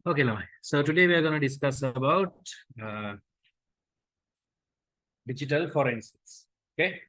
Okay, Lamai. So today we are going to discuss about uh, digital forensics. Okay.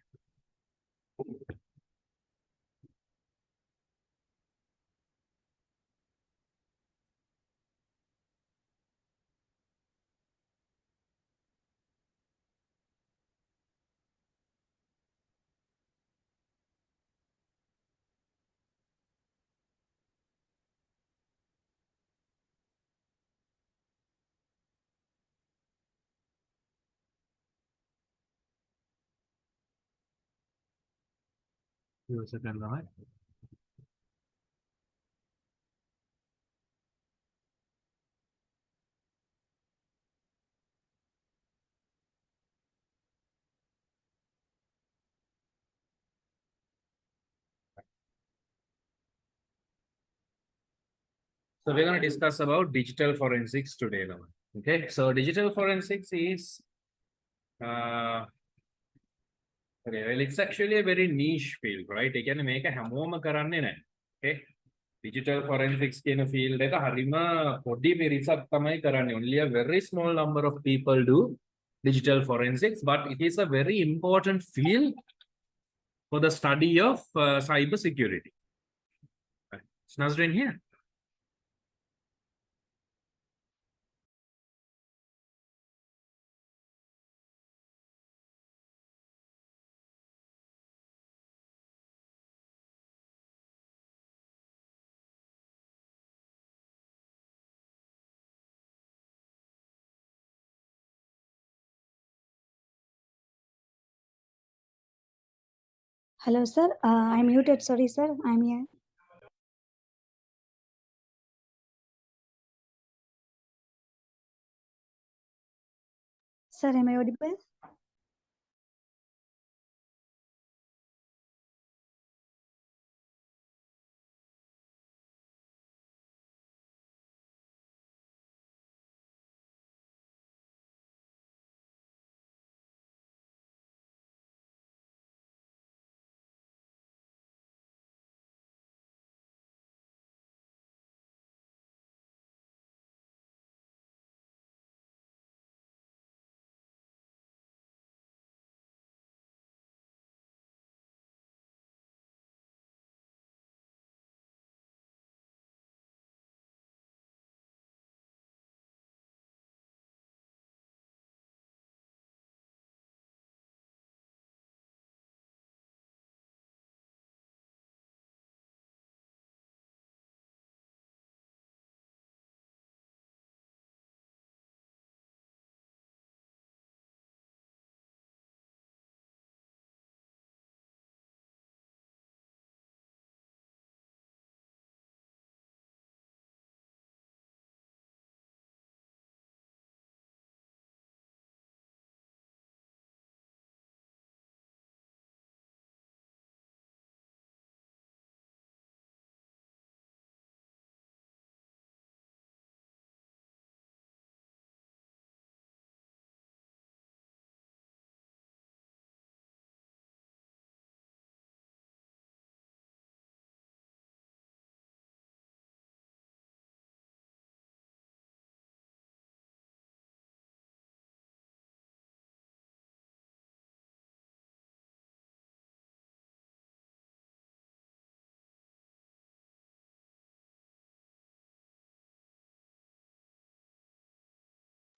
Give us a second, Lamai. So we're going to discuss about digital forensics today, Lamai. Okay. So digital forensics is okay. Well, it's actually a very niche field, right? You can make a hamoma karanne naha. Okay. Digital forensics කියන field එක හරිම පොඩි පිරිසක් තමයි කරන්නේ. Only a very small number of people do digital forensics, but it is a very important field for the study of cyber security. Is Nazrin here? Hello, sir. I'm muted. Sorry, sir. I'm here. Sir, am I audible?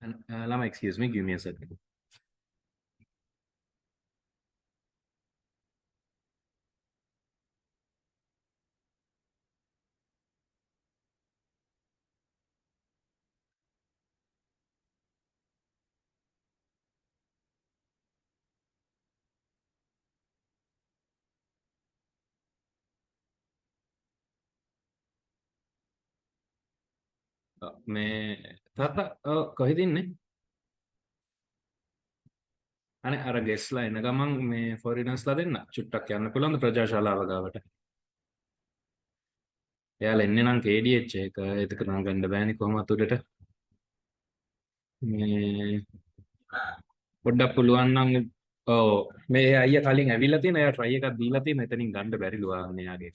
And, Lama, excuse me, give me a second. මේ තාත්තා කොහෙද ඉන්නේ? අනේ අර ගෙස්ලා එන ගමන් මේ ෆොරිනර්ස්ලා දෙන්න චුට්ටක් යන්න පුළුවන්ද ප්‍රජාශාලාව ගාවට? එයාලා එන්නේ නම් KDH එක ඒක නම් ගන්න බෑනේ කොහොමවත් උඩට. මේ පොඩ්ඩක් පුළුවන් නම් ඔව් මේ අයියා කලින් ඇවිල්ලා තියෙන එයා try එකක් දීලා තියෙන එතනින් ගන්න බැරිලු මෙයාගේ.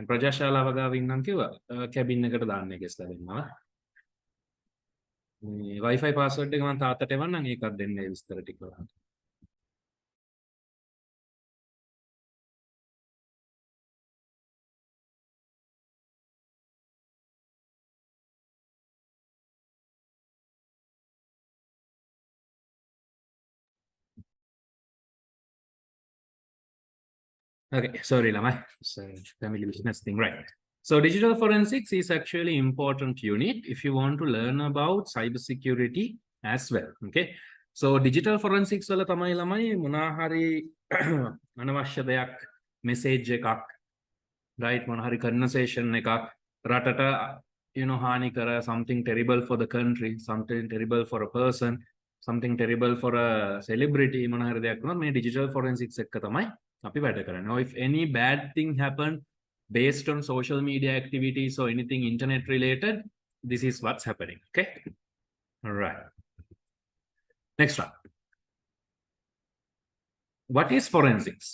ප්‍රජාශාලාව ගාව ඉන්නම් කිව්වා කැබින් එකට දාන්න ගෙස්ලා දෙන්නවා. Wi-Fi password එක මම තාත්තට එවන්නම් ඒකත් දෙන්න ඒ විස්තර ටික ඔයාලට. Okay, sorry lamai. It's a family business thing, right? So digital forensics is actually important unit if you want to learn about cybersecurity as well. Okay. So digital forensics වල තමයි ළමයි මොනවා හරි අනවශ්‍ය දෙයක් message එකක් right මොනවා හරි conversation එකක් රටට හානි කර something terrible for the country, something terrible for a person, something terrible for a celebrity මොනවා හරි දෙයක් වුණොත් මේ digital forensics එක තමයි අපි වැඩ කරන්නේ. Or if any bad thing happened based on social media activities or anything internet related, this is what's happening. Okay. All right. Next one. What is forensics?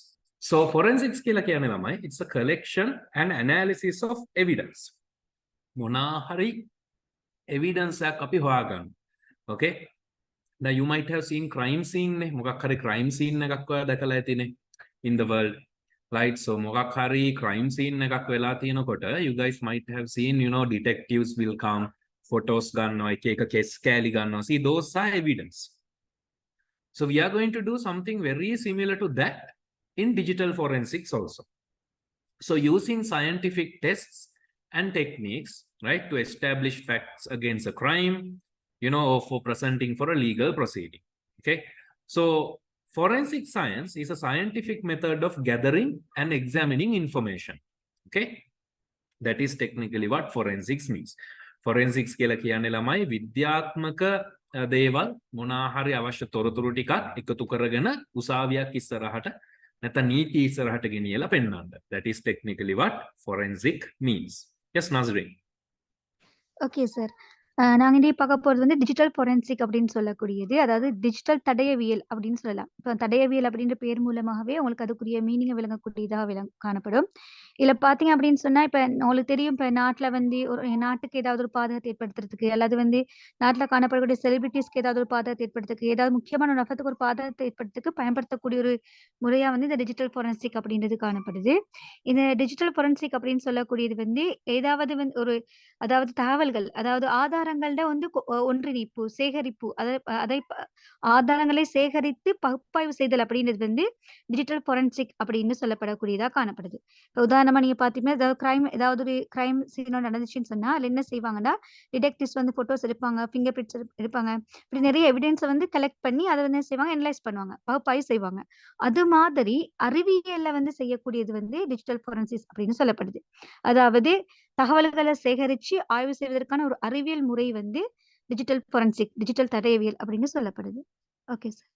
So forensics කියලා කියන්නේ ළමයි it's a collection and analysis of evidence. මොනවා හරි evidence එකක් අපි හොයාගන්න. Okay. Now you might have seen crime scene නේ මොකක් හරි crime scene එකක් ඔයා දැකලා ඇතිනේ in the world. Right, so මොකක් හරි crime scene එකක් වෙලා තියෙනකොට you guys might have seen detectives will come photos ගන්නවා එක case කෑලි ගන්නවා. See, those are evidence. So we are going to do something very similar to that in digital forensics also. So using scientific tests and techniques, right, to establish facts against a crime, or for presenting for a legal proceeding. Okay, so forensic science is a scientific method of gathering and examining information. Okay, that is technically what forensics means. Forensics කියලා කියන්නේ ළමයි විද්‍යාත්මක දේවල් මොනවා හරි අවශ්‍ය තොරතුරු ටිකක් එකතු කරගෙන උසාවියක් ඉස්සරහට නැත්නම් නීති ඉස්සරහට ගෙනියලා පෙන්වන්න. That is technically what forensic means. Yes, Nazreen. Okay, sir. நாங்க இன்றைய பார்க்க போறது வந்து டிஜிட்டல் ஃபோரென்சிக் அப்படின்னு சொல்லக்கூடியது. அதாவது டிஜிட்டல் தடயவியல் அப்படின்னு சொல்லலாம். இப்போ தடயவியல் அப்படின்ற பேர் மூலமாகவே உங்களுக்கு அதுக்குரிய மீனிங்கை விளங்கக்கூடியதாக காணப்படும். இதுல பார்த்தீங்க அப்படின்னு சொன்னா, இப்ப உங்களுக்கு தெரியும் இப்ப நாட்டுல வந்து ஒரு நாட்டுக்கு ஏதாவது ஒரு பாதகத்தை ஏற்படுத்துறதுக்கு, அல்லது வந்து நாட்டுல காணப்படக்கூடிய செலிபிரிட்டிஸ்க்கு ஏதாவது ஒரு பாதகத்தை ஏற்படுத்துறதுக்கு, ஏதாவது முக்கியமான ஒரு நபருக்கு ஒரு பாதகத்தை ஏற்படுத்துறதுக்கு பயன்படுத்தக்கூடிய ஒரு முறையா வந்து இந்த டிஜிட்டல் ஃபோரென்சிக் அப்படின்றது காணப்படுது. இந்த டிஜிட்டல் ஃபோரென்சிக் அப்படின்னு சொல்லக்கூடியது வந்து ஏதாவது வந்து ஒரு அதாவது தகவல்கள், அதாவது ஆதாரங்கள்ட வந்து ஒன்றிணைப்பு, சேகரிப்பு, அதை ஆதாரங்களை சேகரித்து பகுப்பாய்வு செய்தல் அப்படின்றது வந்து டிஜிட்டல் ஃபோரென்சிக் அப்படின்னு சொல்லப்படக்கூடியதா காணப்படுது. இப்ப உதாரணமா நீங்க பார்த்தீங்கன்னா, ஏதாவது ஒரு கிரைம் சீன் நடந்துச்சுன்னு சொன்னா, அதுல என்ன செய்வாங்கன்னா, டிடெக்டிவ்ஸ் வந்து போட்டோஸ் எடுப்பாங்க, ஃபிங்கர் பிரிண்ட்ஸ் எடுப்பாங்க. இப்படி நிறைய எவிடன்ஸ வந்து கலெக்ட் பண்ணி அதை வந்து என்ன செய்வாங்க, அனலைஸ் பண்ணுவாங்க, பகுப்பாய்வு செய்வாங்க. அது மாதிரி அறிவியல்ல வந்து செய்யக்கூடியது வந்து டிஜிட்டல் ஃபோரென்சிக்ஸ் அப்படின்னு சொல்லப்படுது. அதாவது தகவல்களை சேகரிச்சு ஆய்வு செய்வதற்கான ஒரு அறிவியல் முறை வந்து டிஜிட்டல் ஃபோரென்சிக், டிஜிட்டல் தடயவியல் அப்படின்னு சொல்லப்படுது. Okay sir.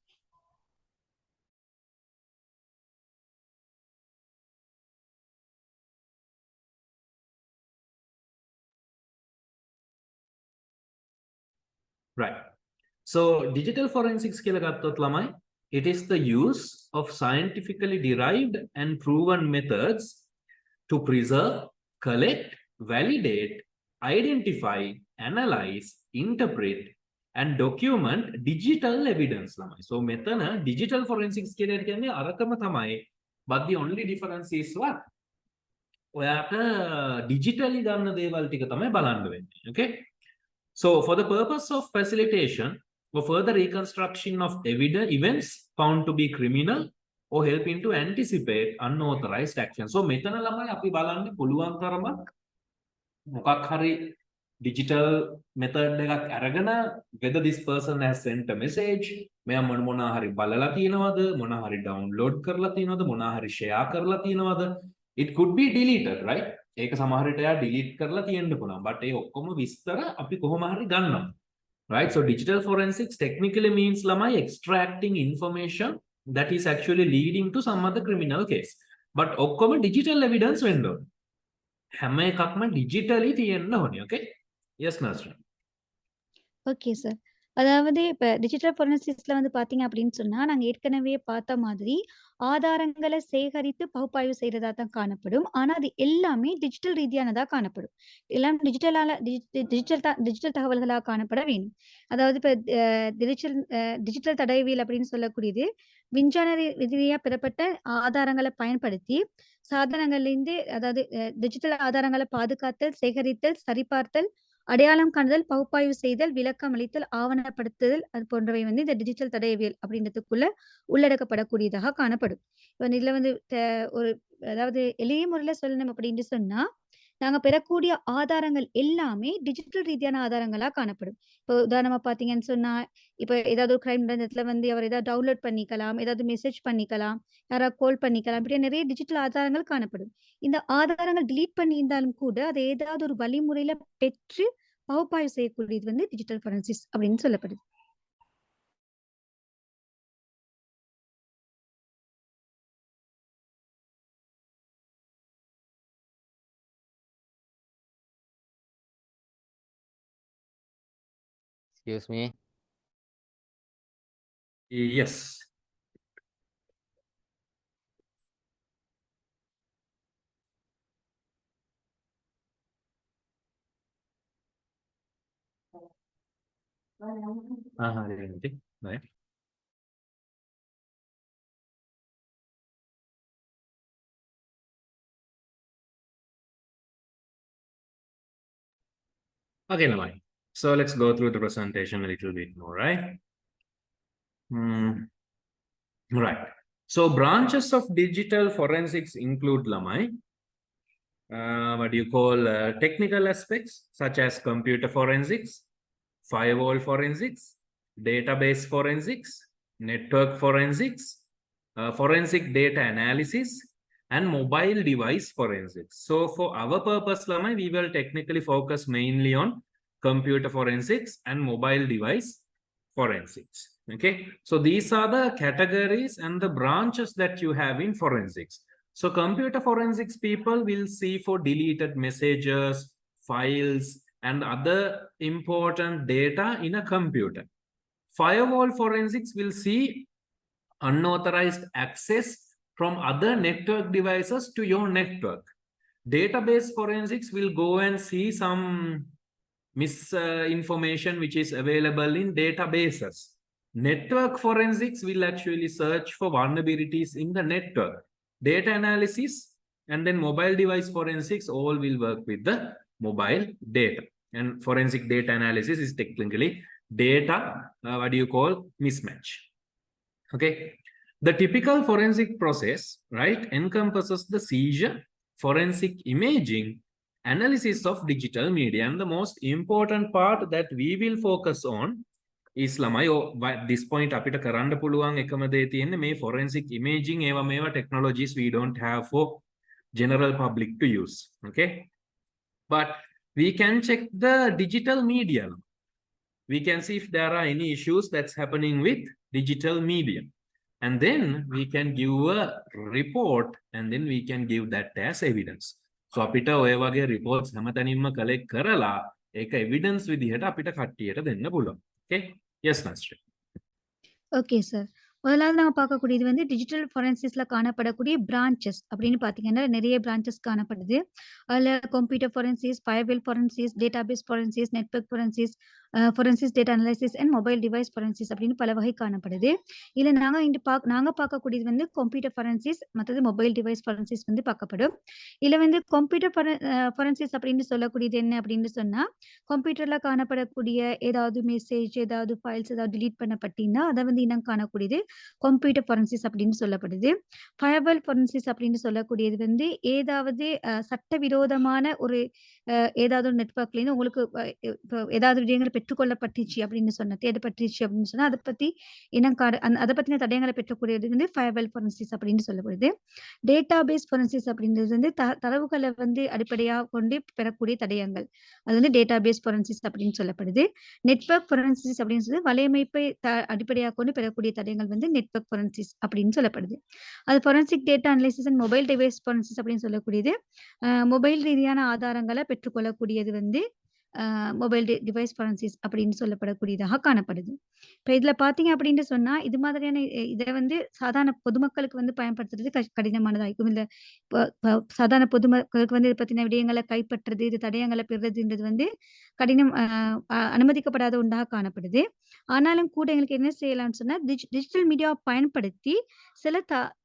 Right. So digital forensics කියලා ගත්තොත් ළමයි it is the use of scientifically derived and proven methods to preserve, collect, validate, identify, analyze, interpret and document digital evidence ළමයි. So මෙතන digital forensics කියලා කියන්නේ අරකම තමයි. But the only difference is what? ඔයාට digitally ගන්න දේවල් ටික තමයි බලන්න වෙන්නේ. Okay? So for the purpose of facilitation or further reconstruction of events found to be criminal or helping to anticipate unauthorized action. So මෙතන ළමයි අපි බලන්නේ පුළුවන් තරමක් මොකක් හරි digital method එකක් අරගෙන whether this person has sent a message, මෙයා මොනවා හරි බලලා තියෙනවද, මොනවා හරි download කරලා තියෙනවද, මොනවා හරි share කරලා තියෙනවද. It could be deleted, right? ඒක සමහර විට එයා delete කරලා තියෙන්න පුළුවන්. But ඒ ඔක්කොම විස්තර අපි කොහොම හරි ගන්නවා. Right? So digital forensics technically means ළමයි extracting information that is actually leading to some other criminal case. But ඔක්කොම digital evidence වෙන්න ඕනේ. හැම එකක්ම digitally තියෙන්න ඕනේ. Okay? Yes, Nasrin. Okay sir. அதாவது இப்ப டிஜிட்டல் ஃபோரன்சிக்ஸ்ல வந்து பார்த்தீங்க அப்படின்னு சொன்னா, நாங்க ஏற்கனவே பார்த்த மாதிரி ஆதாரங்கள சேகரித்து பகுப்பாய்வு செய்றதா தான் காணப்படும். ஆனா, அது எல்லாமே டிஜிட்டல் ரீதியானதா காணப்படும். எல்லாம் டிஜிட்டல் தகவல்களா காணப்பட வேணும். அதாவது இப்ப டிஜிட்டல் தடயவியல் அப்படின்னு சொல்லக்கூடியது, விஞ்ஞான ரீதியா பெறப்பட்ட ஆதாரங்கள பயன்படுத்தி, சாதனங்கள்லேருந்து அதாவது டிஜிட்டல் ஆதாரங்கள பாதுகாத்தல், சேகரித்தல், சரிபார்த்தல், அடையாளம் காணுதல், பகுப்பாய்வு செய்தல், விளக்கம் அளித்தல், ஆவணப்படுத்துதல் அது போன்றவை வந்து இந்த டிஜிட்டல் தடயவியல் அப்படின்றதுக்குள்ள உள்ளடக்கப்படக்கூடியதாக காணப்படும். இப்ப இதுல வந்து ஒரு அதாவது எளிய முறையில சொல்லணும் அப்படின்னு சொன்னா, நாங்க பெறக்கூடிய ஆதாரங்கள் எல்லாமே டிஜிட்டல் ரீதியான ஆதாரங்களா காணப்படும். இப்போ உதாரணமா பார்த்தீங்கன்னு சொன்னா, இப்ப ஏதாவது ஒரு கிரைம் நடந்த இடத்துல வந்து அவர் ஏதாவது டவுன்லோட் பண்ணிக்கலாம், ஏதாவது மெசேஜ் பண்ணிக்கலாம், யாராவது கால் பண்ணிக்கலாம். இப்படி நிறைய டிஜிட்டல் ஆதாரங்கள் காணப்படும். இந்த ஆதாரங்கள் டெலீட் பண்ணியிருந்தாலும் கூட, அதை ஏதாவது ஒரு வழிமுறையில பெற்று பகுப்பாய்வு செய்யக்கூடியது வந்து டிஜிட்டல் ஃபாரன்சிக்ஸ் அப்படின்னு சொல்லப்படுது. Excuse me. Yes. Right. Okay, Lamai. So let's go through the presentation a little bit more, right? Right. So branches of digital forensics include, Lamai, what do you call technical aspects such as computer forensics, firewall forensics, database forensics, network forensics, forensic data analysis, and mobile device forensics. So for our purpose, Lamai, we will technically focus mainly on computer forensics and mobile device forensics. Okay, so these are the categories and the branches that you have in forensics. So computer forensics people will see for deleted messages, files, and other important data in a computer. Firewall forensics will see unauthorized access from other network devices to your network. Database forensics will go and see some misinformation which is available in databases. Network forensics will actually search for vulnerabilities in the network. Data analysis and then mobile device forensics all will work with the mobile data. And forensic data analysis is technically data, what do you call, mismatch. Okay. The typical forensic process, right, encompasses the seizure, forensic imaging, analysis of digital media. And the most important part that we will focus on is lamai at this point අපිට කරන්න පුළුවන් එකම දේ තියෙන්නේ මේ forensic imaging ඒවා මේවා technologies we don't have for general public to use. Okay, but we can check the digital media. We can see if there are any issues that's happening with digital media, and then we can give a report and then we can give that as evidence. So අපිට ඔය වගේ reports හැමතැනින්ම collect කරලා ඒක evidence විදිහට අපිට කට්ටියට දෙන්න පුළුවන්. Okay, yes Nasri. Okay sir. முதலாவது நாங்க பார்க்கக்கூடியது வந்து டிஜிட்டல் ஃபாரன்சிக்ஸ்ல காணப்படக்கூடிய பிரான்ச்சஸ் அப்படின்னு பார்த்தீங்கன்னா, நிறைய பிரான்ச்சஸ் காணப்படுது. அதுல computer forensics, firewall forensics, database forensics, network forensics, forensics data analysis and mobile device forensics அப்படின்னு பல வகை காணப்படுது. இதுல நாங்க பார்க்கக்கூடியது வந்து கம்ப்யூட்டர் ஃபாரன்சிக்ஸ், மற்றது மொபைல் டிவைஸ் ஃபாரன்சிக்ஸ் வந்து பார்க்கப்படும். இதுல வந்து கம்ப்யூட்டர் ஃபாரன்சிக்ஸ் அப்படின்னு சொல்லக்கூடியது என்ன அப்படின்னு சொன்னா, கம்ப்யூட்டர்ல காணப்படக்கூடிய ஏதாவது மெசேஜ், ஏதாவது ஃபைல்ஸ் ஏதாவது டிலீட் பண்ணப்பட்டீங்கன்னா, அதை வந்து இனம் காணக்கூடியது கம்ப்யூட்டர் ஃபாரன்சிக்ஸ் அப்படின்னு சொல்லப்படுது. ஃபயர்வால் ஃபாரன்சிக்ஸ் அப்படின்னு சொல்லக்கூடியது வந்து ஏதாவது சட்டவிரோதமான ஒரு ஏதாவது ஒரு நெட்வொர்க்லேருந்து உங்களுக்கு இப்போ ஏதாவது விடயங்கள் பெற்றுக்கொள்ளப்பட்டுச்சு அப்படின்னு சொன்னா, தேடப்பட்டுச்சு அப்படின்னு சொன்னா, அதை பத்தி இனம் அதை பத்தின தடயங்களை பெற்றக்கூடியது வந்து ஃபயர்வால் ஃபாரன்சிக்ஸ் அப்படின்னு சொல்லப்படுது. டேட்டாபேஸ் ஃபாரன்சிக்ஸ் அப்படின்றது வந்து தரவுகளை வந்து அடிப்படையாக கொண்டு பெறக்கூடிய தடயங்கள், அது வந்து டேட்டாபேஸ் ஃபாரன்சிக்ஸ் அப்படின்னு சொல்லப்படுது. நெட்வொர்க் ஃபாரன்சிக்ஸ் அப்படின்னு சொல்லி வலையமைப்பை அடிப்படையாக கொண்டு பெறக்கூடிய தடயங்கள் வந்து நெட்வொர்க் ஃபாரன்சிக்ஸ் அப்படின்னு சொல்லப்படுது. அது forensic data analysis and mobile device forensics அப்படின்னு சொல்லக்கூடியது மொபைல் ரீதியான ஆதாரங்களை பெற்றுக்கொள்ளக்கூடியது வந்து மொபைல் டிவைஸ் ஃபாரன்சிஸ் அப்படின்னு சொல்லப்படக்கூடியதாக காணப்படுது. இப்ப இதுல பார்த்தீங்க அப்படின்னு சொன்னா, இது மாதிரியான இத வந்து சாதாரண பொதுமக்களுக்கு வந்து பயன்படுத்துறது கடினமானதா இருக்கும். இல்ல இப்ப இப்ப சாதாரண பொதுமக்களுக்கு வந்து இத பத்தின விடயங்கள கைப்பற்றுறது, இது தடயங்கள பெறுறதுன்றது வந்து கடினம் அ அ அனுமதிக்கப்படாத ஒன்றாக காணப்படுது. ஆனாலும் கூட எங்களுக்கு என்ன செய்யலாம்னு சொன்னா, டிஜிட்டல் மீடியாவ பயன்படுத்தி சில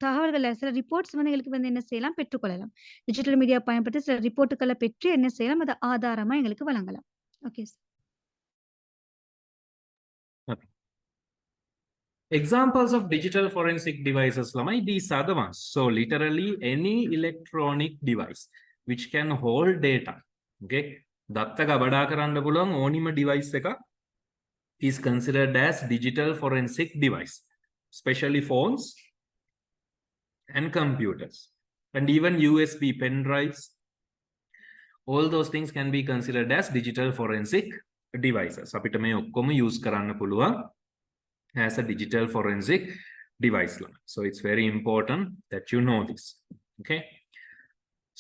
தகவல்கள சில ரிப்போர்ட்ஸ் வந்து எங்களுக்கு வந்து என்ன செய்யலாம் பெற்றுக்கொள்ளலாம். டிஜிட்டல் மீடியா பயன்படுத்தி சில ரிப்போர்ட்டுகள பெற்று என்ன செய்யலாம், அத ஆதாரமா எங்களுக்கு வழங்கலாம். Okay sir. Okay. Examples of digital forensic devices, Lamai, these are the ones. So literally any electronic device which can hold data. Okay. Datta gabada karanda puluwan onima device එක is considered as digital forensic device, especially phones and computers, and even USB pen drives. All those things can be considered as digital forensic devices. අපිට මේ ඔක්කොම use කරන්න පුළුවන් as a digital forensic device. So it's very important that you know this. Okay.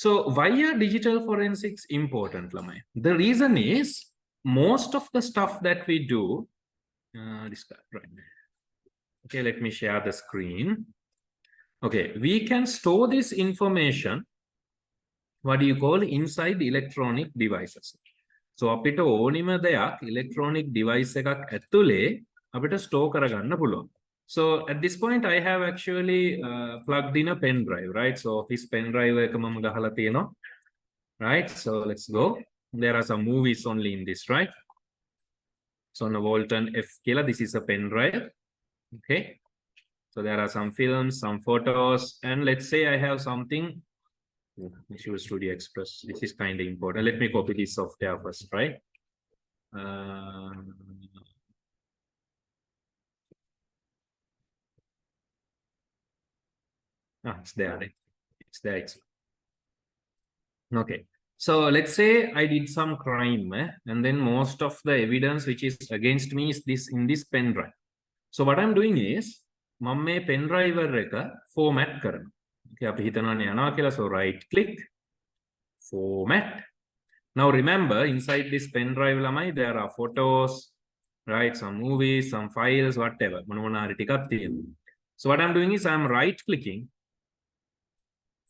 So why are digital forensics important, Lamai? The reason is most of the stuff that we do, right. Okay, let me share the screen. Okay, we can store this information, what do you call, inside electronic devices. So අපිට ඕනිම දෙයක් electronic device එකක් ඇතුලේ අපිට store කරගන්න පුළුවන්. So at this point I have actually plugged in a pen drive, right? So office pen drive එක මම ගහලා තියෙනවා. Right? So let's go. There are some movies only in this, right? So on the Walton F killer, this is a pen drive. Okay. So there are some films, some photos, and let's say I have something. Visual Studio Express. This is kind of important. Let me copy this software first, right? It's there. Right? It's there. Okay. So let's say I did some crime, and then most of the evidence which is against me is this in this pen drive. So what I'm doing is, මම මේ pen drive එක format කරනවා. Okay, අපි හිතනවානේ යනවා කියලා. So right click, format. Now remember, inside this pen drive lamai there are photos, right? Some movies, some files, whatever. So what I'm doing is I'm right clicking,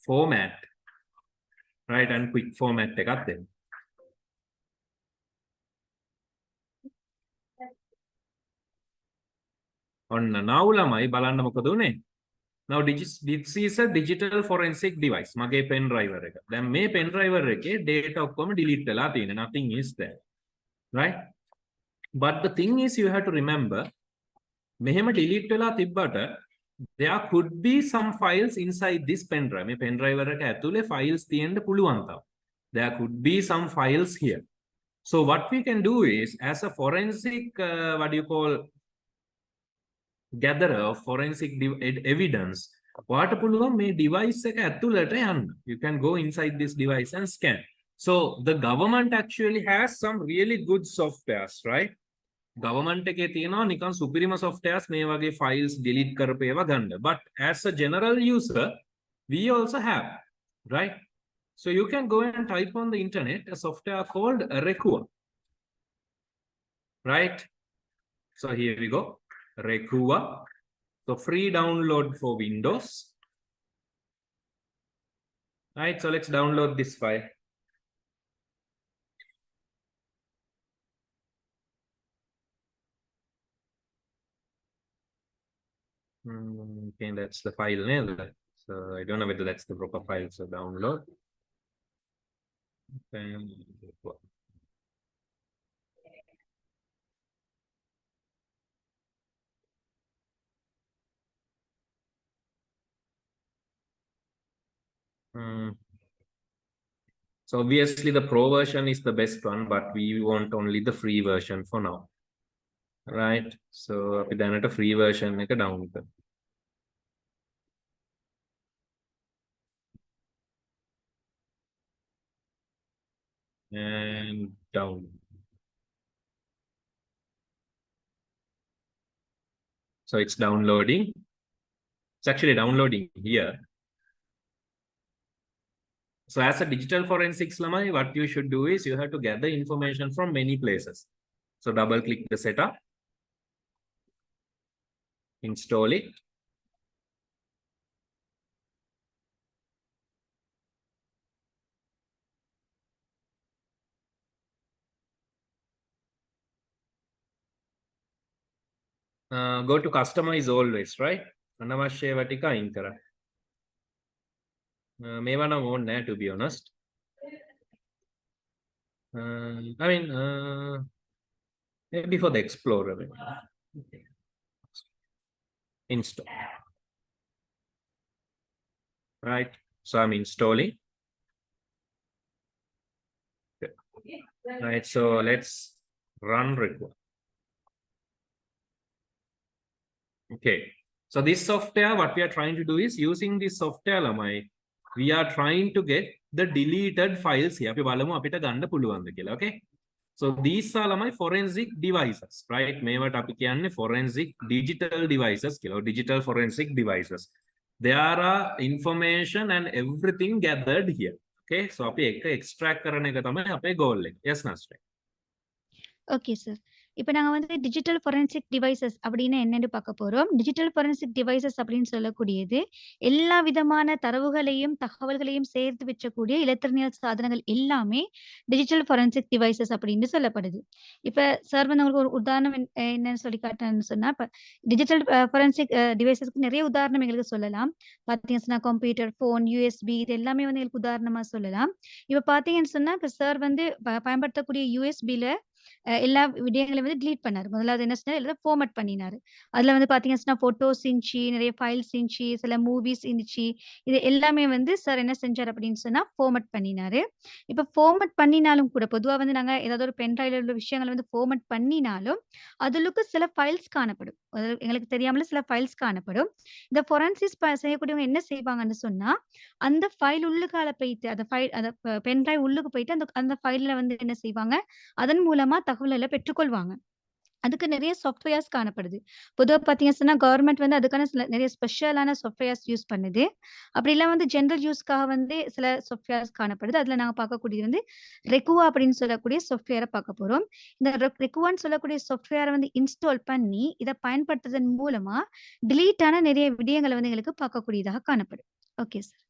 format, right, and quick format එකක් දෙන්න. ඔන්න now lamai බලන්න මොකද උනේ? Now this is a digital forensic device. මගේ pen drive එක. දැන් මේ pen drive එකේ data ඔක්කොම delete වෙලා තියෙනවා. Nothing is there. Right? But the thing is, you have to remember, මෙහෙම delete වෙලා තිබ්බට there could be some files inside this pen drive. මේ pen drive එක ඇතුලේ files තියෙන්න පුළුවන් තව. There could be some files here. So what we can do is, as a forensic, what do you call, gatherer of forensic evidence, what පුළුවන් මේ device එක ඇතුළට යන්න. You can go inside this device and scan. So the government actually has some really good softwares, right? Government එකේ තියෙනවා නිකන් සුපිරිම softwares මේ වගේ files delete කරපු ඒවා ගන්න. But as a general user, we also have, right? So you can go and type on the internet a software called Rekua, right? So here we go, Rekua. So free download for Windows, right? So let's download this file. Okay, that's the file name. So I don't know whether that's the proper file. So download. So obviously the pro version is the best one, but we want only the free version for now, right? So අපි දැනට free version එක download කරමු. And down. So it's downloading. It's actually downloading here. So as a digital forensics lamai, what you should do is you have to gather information from many places. So double click the setup, install it. Go to customize always, right? Anavashya vatika in kara. Mevana won't there, to be honest. I mean, maybe for the Explorer. Okay. Install. Right. So I'm installing. Okay. Right. So let's run record. Okay. So this software, what we are trying to do is using this software, lamai, we are trying to get the deleted files here. Okay. So these are my forensic devices, right? Mewat api kiyanne forensic digital devices kilo, digital forensic devices. There are information and everything gathered here. Okay, so api ekka extract karana එක තමයි අපේ goal එක. Yes, Nasri. Okay sir. இப்ப நாங்க வந்து digital ஃபோரென்சிக் devices அப்படின்னு என்னன்னு பார்க்க போறோம். டிஜிட்டல் ஃபோரென்சிக் டிவைசஸ் அப்படின்னு சொல்லக்கூடியது, எல்லா விதமான தரவுகளையும், தகவல்களையும் சேர்த்து வச்சக்கூடிய இலத்திரனியல் சாதனங்கள் எல்லாமே டிஜிட்டல் ஃபோரென்சிக் டிவைசஸ் அப்படின்னு சொல்லப்படுது. இப்ப சார் வந்து உங்களுக்கு ஒரு உதாரணம் என்னன்னு சொல்லி காட்டுறேன்னு சொன்னா, இப்ப டிஜிட்டல் ஃபோரென்சிக் டிவைசஸ்க்கு நிறைய உதாரணம் எங்களுக்கு சொல்லலாம். பார்த்தீங்கன்னு சொன்னா கம்ப்யூட்டர், ஃபோன், யூஎஸ்பி இது எல்லாமே வந்து எங்களுக்கு உதாரணமா சொல்லலாம். இப்ப பார்த்தீங்கன்னு சொன்னா, இப்ப சார் வந்து பயன்படுத்தக்கூடிய யூஎஸ்பில எல்லா விடயங்களையும் வந்து டிலீட் பண்ணாரு. முதலாவது என்ன சொன்னாரு, எல்லாத்தையும் ஃபார்மட் பண்ணினாரு. அதுல வந்து பார்த்தீங்கன்னா, ஃபோட்டோஸ் இருந்துச்சு, நிறைய ஃபைல்ஸ் இருந்துச்சு, சில மூவிஸ் இருந்துச்சு. இது எல்லாமே வந்து சார் என்ன செஞ்சாரு அப்படின்னு சொன்னா, ஃபார்மட் பண்ணினாரு. இப்ப ஃபார்மட் பண்ணினாலும் கூட, பொதுவா வந்து நாங்க ஏதாவது ஒரு பென் டிரைவ்ல உள்ள விஷயங்கள வந்து ஃபார்மட் பண்ணினாலும், அதுலுக்கு சில ஃபைல்ஸ் காணப்படும். அதாவது எங்களுக்கு தெரியாமலே சில ஃபைல்ஸ் காணப்படும். இந்த ஃபோரென்சிஸ் செய்யக்கூடியவங்க என்ன செய்வாங்கன்னு சொன்னா, அந்த ஃபைல் உள்ளுக்கால போயிட்டு, அந்த பென் டிரைவ் உள்ளுக்கு போயிட்டு, அந்த அந்த ஃபைல்ல வந்து என்ன செய்வாங்க, அதன் மூலமா தகவல்கள பெற்றுக்கொள்வாங்க. அதுக்கு நெறைய சாஃப்ட்வேர்ஸ் காணப்படுது. பொதுவா பார்த்தீங்கன்னு சொன்னா, கவர்ன்மெண்ட் வந்து அதுக்கான சில நெறைய ஸ்பெஷலான சாஃப்ட்வேர்ஸ் யூஸ் பண்ணுது. அப்படிலாம் வந்து ஜெனரல் யூஸ்க்காக வந்து சில சாஃப்ட்வேர்ஸ் காணப்படுது. அதுல நாங்க பார்க்கக்கூடியது வந்து ரெக்குவா அப்படின்னு சொல்லக்கூடிய சாஃப்ட்வேர பார்க்க போறோம். இந்த ரெக்குவான்னு சொல்லக்கூடிய சாஃப்ட்வேர வந்து இன்ஸ்டால் பண்ணி, இத பயன்படுத்துவதன் மூலமா டிலீட் ஆன நெறைய விடயங்கள வந்து எங்களுக்கு பார்க்கக்கூடியதாக காணப்படும். Okay sir.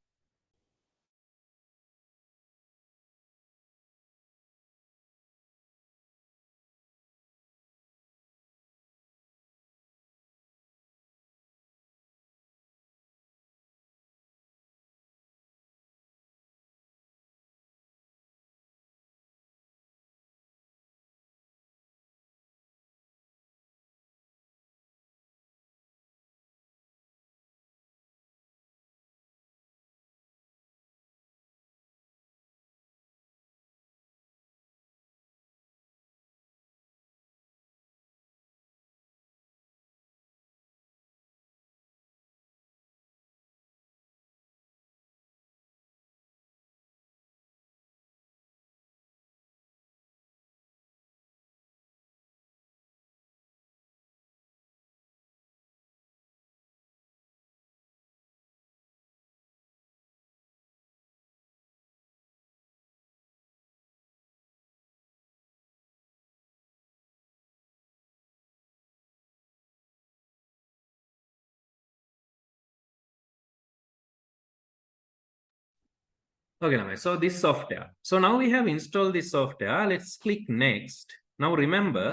Okay, now, so this software. So now we have installed this software. Let's click next. Now remember,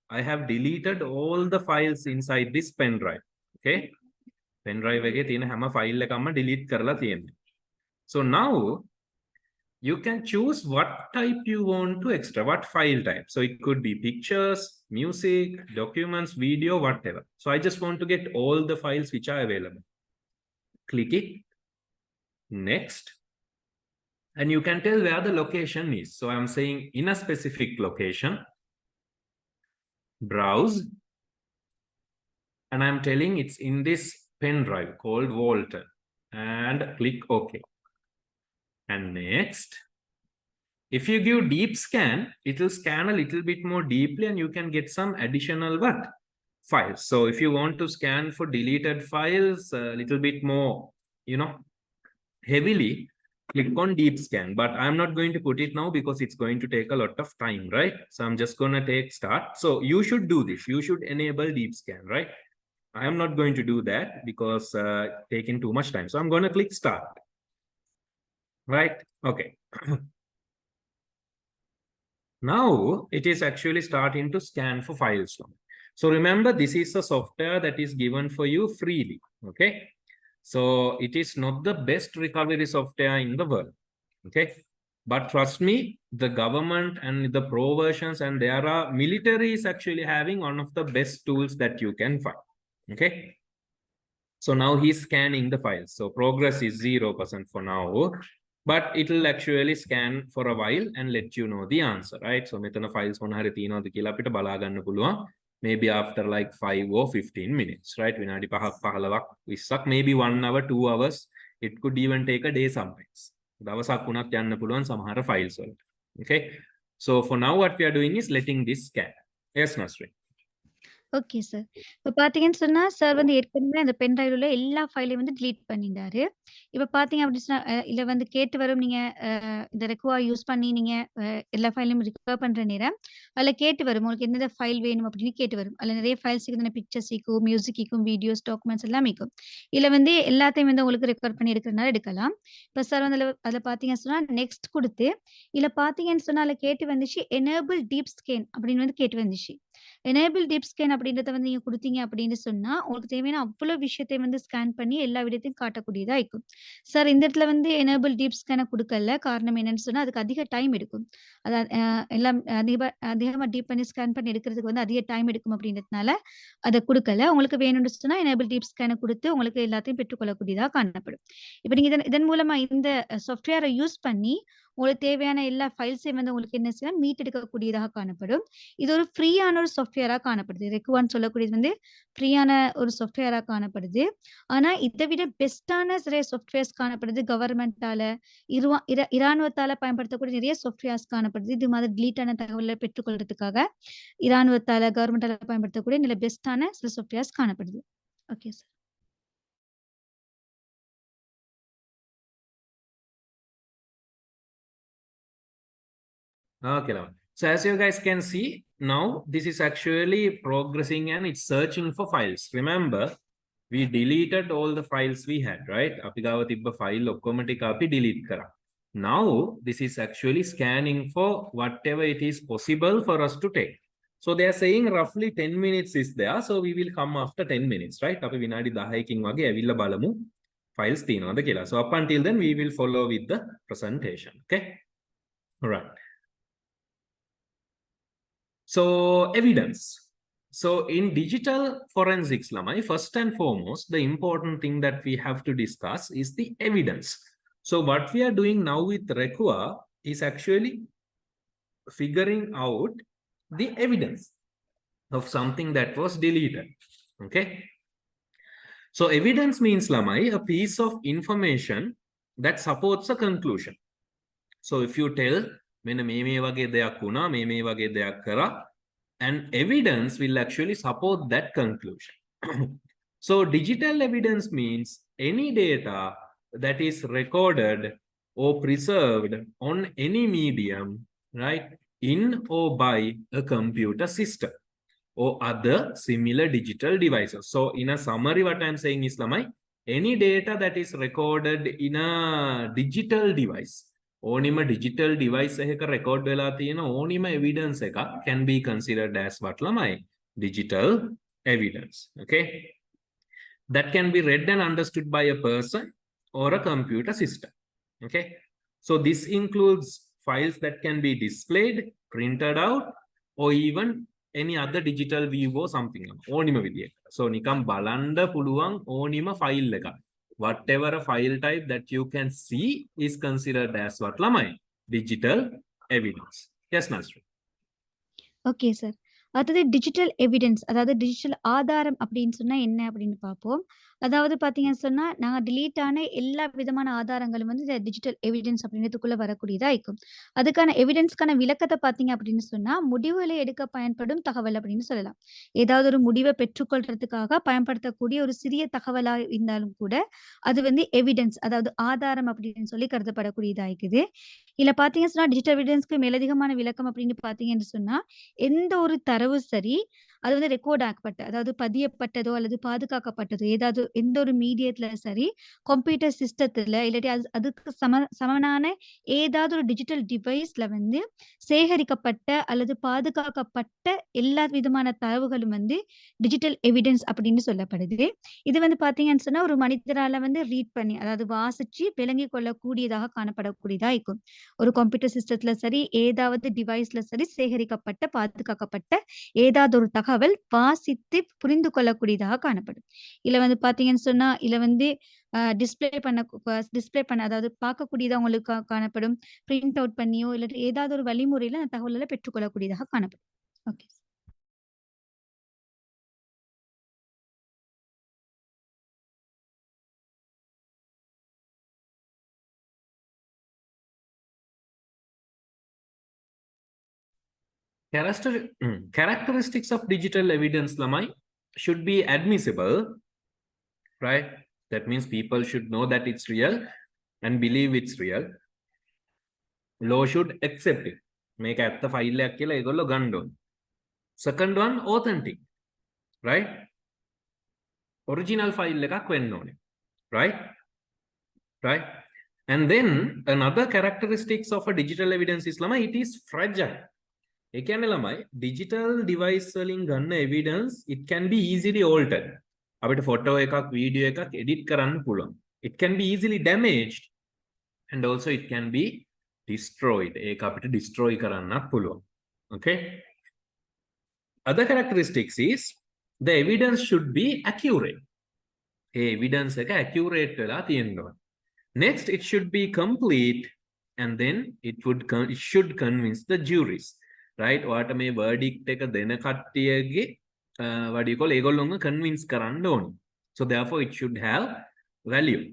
I have deleted all the files inside this pen drive. Okay, pen drive එකේ තියෙන හැම file එකක්ම delete කරලා තියෙනවා. So now you can choose what type you want to extract, what file type. So it could be pictures, music, documents, video, whatever. So I just want to get all the files which are available. Click it. Next. And you can tell where the location is. So I'm saying in a specific location, browse, and I'm telling it's in this pen drive called Walton, and click OK. And next, if you give deep scan, it will scan a little bit more deeply and you can get some additional files. So if you want to scan for deleted files a little bit more, heavily, click on deep scan, but I'm not going to put it now because it's going to take a lot of time, right? So I'm just going to take start. So you should do this. You should enable deep scan, right? I am not going to do that because taking too much time. So I'm going to click start, right? Okay. Now it is actually starting to scan for files. So remember, this is a software that is given for you freely, okay? So it is not the best recovery software in the world, okay? But trust me, the government and the pro versions, and there are military is actually having one of the best tools that you can find, okay? So now he's scanning the files. So progress is 0% for now, but it will actually scan for a while and let you know the answer, right? So metana files මොන හරි තියෙනවද කියලා අපිට බලා ගන්න පුළුවන්. Maybe after like 5 or 15 minutes, right? විනාඩි 5ක් 15ක් 20ක්, maybe 1 hour, 2 hours. It could even take a day sometimes. දවසක් වුණත් යන්න පුළුවන් සමහර files වලට. Okay? So for now what we are doing is letting this scan. Yes, Nasrin. Okay sir. இப்ப பார்த்தீங்கன்னு சொன்னா, சார் வந்து ஏற்கனவே அந்த பென் டிரைவ்ல உள்ள எல்லா ஃபைலையும் வந்து டெலீட் பண்ணிட்டாரு. இப்ப பார்த்தீங்க அப்படின்னு சொன்னா, இதுல வந்து கேட்டு வரும் நீங்க இந்த ரெக்வா யூஸ் பண்ணி நீங்க எல்லா ஃபைலையும் ரிகவர் பண்ற நேரம், அதுல கேட்டு வரும். உங்களுக்கு எந்தெந்த ஃபைல் வேணும் அப்படின்னு கேட்டு வரும். அதுல நிறைய ஃபைல்ஸ் இருக்குது. பிக்சர்ஸ் இருக்கும், மியூசிக் இருக்கும், வீடியோஸ், டாக்குமெண்ட்ஸ் எல்லாமே இருக்கும். இதுல வந்து எல்லாத்தையும் வந்து உங்களுக்கு ரெக்கவர் பண்ணி எடுக்கிறனால எடுக்கலாம். இப்ப சார் வந்து அதுல பார்த்தீங்கன்னு சொன்னா, நெக்ஸ்ட் குடுத்து, இதுல பார்த்தீங்கன்னு சொன்னா, அதுல கேட்டு வந்துச்சு, எனேபிள் டீப் ஸ்கேன் அப்படின்னு வந்து கேட்டு வந்துச்சு. எனேபிள் டீப் ஸ்கேன் அப்படின்றத வந்து நீங்க குடுத்தீங்க அப்படின்னு சொன்னா, உங்களுக்கு தேவையான அவ்வளோ விஷயத்தையும் வந்து ஸ்கேன் பண்ணி எல்லா விடயத்தையும் காட்டக்கூடியதா இருக்கும். சார் இந்த இடத்துல வந்து எனேபிள் டீப் ஸ்கேன குடுக்கல. காரணம் என்னன்னு சொன்னா, அதுக்கு அதிக டைம் எடுக்கும். அதா எல்லாம் அதிகமா டீப் பண்ணி ஸ்கேன் பண்ணி எடுக்கிறதுக்கு வந்து அதிக டைம் எடுக்கும் அப்படின்றதுனால, அத குடுக்கல. உங்களுக்கு வேணும்னு சொன்னா எனேபிள் டீப் ஸ்கேன குடுத்து உங்களுக்கு எல்லாத்தையும் பெற்றுக்கொள்ளக்கூடியதா காணப்படும். இப்ப நீங்க இதன் மூலமா இந்த சாஃப்ட்வேர யூஸ் பண்ணி, உங்களுக்கு தேவையான எல்லா ஃபைல்ஸையும் வந்து உங்களுக்கு என்ன செய்யலாம், மீட்டெடுக்கக்கூடியதாக காணப்படும். இது ஒரு ஃப்ரீயான ஒரு சாஃப்ட்வேரா காணப்படுது. ரெக்வான்னு சொல்லக்கூடியது வந்து ஃப்ரீயான ஒரு சாஃப்ட்வேரா காணப்படுது. ஆனா, இத விட பெஸ்ட்டான நிறைய சாஃப்ட்வேர்ஸ் காணப்படுது. கவர்ன்மென்ட்டால, இராணுவத்தால பயன்படுத்தக்கூடிய நிறைய சாஃப்ட்வேர்ஸ் காணப்படுது. இது மாதிரி டெலீட் ஆன தகவல பெற்றுக்கொள்றதுக்காக இராணுவத்தால, கவர்ன்மென்ட்டால பயன்படுத்தக்கூடிய நல்ல பெஸ்ட்டான சில சாஃப்ட்வேர்ஸ் காணப்படுது. Okay sir. Okay, Lavan. So as you guys can see, now this is actually progressing and it's searching for files. Remember, we deleted all the files we had, right? අපි ගාව තිබ්බ file ඔක්කොම ටික අපි delete කරා. Now this is actually scanning for whatever it is possible for us to take. So they are saying roughly 10 minutes is there. So we will come after 10 minutes, right? අපි විනාඩි 10කින් වගේ ඇවිල්ලා බලමු files තියෙනවද කියලා. So up until then we will follow with the presentation, okay? All right. So evidence. So in digital forensics, Lamai, first and foremost, the important thing that we have to discuss is the evidence. So what we are doing now with Rekua is actually figuring out the evidence of something that was deleted. Okay. So evidence means, Lamai, a piece of information that supports a conclusion. So if you tell, මෙන්න මේ වගේ දෙයක් වුණා, මේ වගේ දෙයක් කරා, and evidence will actually support that conclusion. So digital evidence means any data that is recorded or preserved on any medium, right, in or by a computer system or other similar digital devices. So in a summary, what I'm saying is, Lamai, any data that is recorded in a digital device, ඕනිම digital device එකක record වෙලා තියෙන ඕනිම evidence එක can be considered as what, ළමයි? Digital evidence. Okay, that can be read and understood by a person or a computer system. Okay, so this includes files that can be displayed, printed out, or even any other digital view or something. ඕනිම විදියට. So නිකම් බලන්න පුළුවන් ඕනිම file එකක්. Whatever a file type that you can see is considered as what, Lamai? Digital evidence. Yes, Nasri. Okay sir. அடுத்தது digital evidence, அதாவது digital ஆதாரம் அப்படின்னு சொன்னா என்ன அப்படின்னு பார்ப்போம். அதாவது பார்த்தீங்கன்னு சொன்னா, நாங்க டிலீட் ஆன எல்லா விதமான ஆதாரங்களும் வந்து இந்த டிஜிட்டல் எவிடன்ஸ் அப்படின்றதுக்குள்ள வரக்கூடியதா இருக்கும். அதுக்கான எவிடன்ஸ்க்கான விளக்கத்த பார்த்தீங்க அப்படின்னு சொன்னா, முடிவுகளை எடுக்க பயன்படும் தகவல் அப்படின்னு சொல்லலாம். ஏதாவது ஒரு முடிவ பெற்றுக்கொள்றதுக்காக பயன்படுத்தக்கூடிய ஒரு சிறிய தகவலா இருந்தாலும் கூட, அது வந்து எவிடன்ஸ் அதாவது ஆதாரம் அப்படின்னு சொல்லி கருதப்படக்கூடியதா இருக்குது. இதுல பார்த்தீங்கன்னு சொன்னா, டிஜிட்டல் எவிடன்ஸ்க்கு மேலதிகமான விளக்கம் அப்படின்னு பார்த்தீங்கன்னு சொன்னா, எந்த ஒரு தரவு சரி, அது வந்து ரெக்கார்ட் ஆக்கப்பட்ட, அதாவது பதியப்பட்டதோ அல்லது பாதுகாக்கப்பட்டதோ, ஏதாவது எந்த ஒரு மீடியத்துல சரி, கம்ப்யூட்டர் சிஸ்டத்துல இல்லாட்டி அதுக்கு சமனான ஏதாவது ஒரு டிஜிட்டல் டிவைஸ்ல வந்து சேகரிக்கப்பட்ட அல்லது பாதுகாக்கப்பட்ட எல்லா விதமான தரவுகளும் வந்து டிஜிட்டல் எவிடன்ஸ் அப்படின்னு சொல்லப்படுது. இது வந்து பார்த்தீங்கன்னு சொன்னா, ஒரு மனிதரால வந்து ரீட் பண்ணி, அதாவது வாசிச்சு விளங்கிக் கொள்ளக்கூடியதாக காணப்படக்கூடியதா இருக்கும். ஒரு கம்ப்யூட்டர் சிஸ்டத்துல சரி, ஏதாவது டிவைஸ்ல சரி சேகரிக்கப்பட்ட, பாதுகாக்கப்பட்ட ஏதாவது ஒரு தகவல் வாசித்து புரிந்து கொள்ளக்கூடியதாக காணப்படும். இதுல வந்து பார்த்தீங்கன்னு சொன்னா, இதுல வந்து டிஸ்ப்ளே பண்ண அதாவது பார்க்கக்கூடியதா உங்களுக்கு காணப்படும். பிரிண்ட் அவுட் பண்ணியோ, இல்லாட்டி ஏதாவது ஒரு வழிமுறையில அந்த தகவல்கள பெற்றுக்கொள்ளக்கூடியதாக காணப்படும். Okay. Characteristics of digital evidence lamai should be admissible, right? That means people should know that it's real and believe it's real. Law should accept it. Make at the file එකක් කියලා ඒගොල්ලෝ ගන්න ඕනේ. Second one, authentic, right? Original file එකක් වෙන්න ඕනේ, right? Right? And then another characteristics of a digital evidence is lamai it is fragile. ඒ කියන්නේ ළමයි digital device වලින් ගන්න evidence it can be easily altered. අපිට photo එකක් video එකක් edit කරන්න පුළුවන්. It can be easily damaged and also it can be destroyed. ඒක අපිට destroy කරන්නත් පුළුවන්. Okay? Other characteristics is the evidence should be accurate. A evidence එක accurate වෙලා තියෙන්න ඕනේ. Next, it should be complete and then it should convince the juries. Right? ඔයාට මේ verdict එක දෙන කට්ටියගේ what do you call ඒගොල්ලොන්ව convince කරන්න ඕනේ. So therefore it should have value.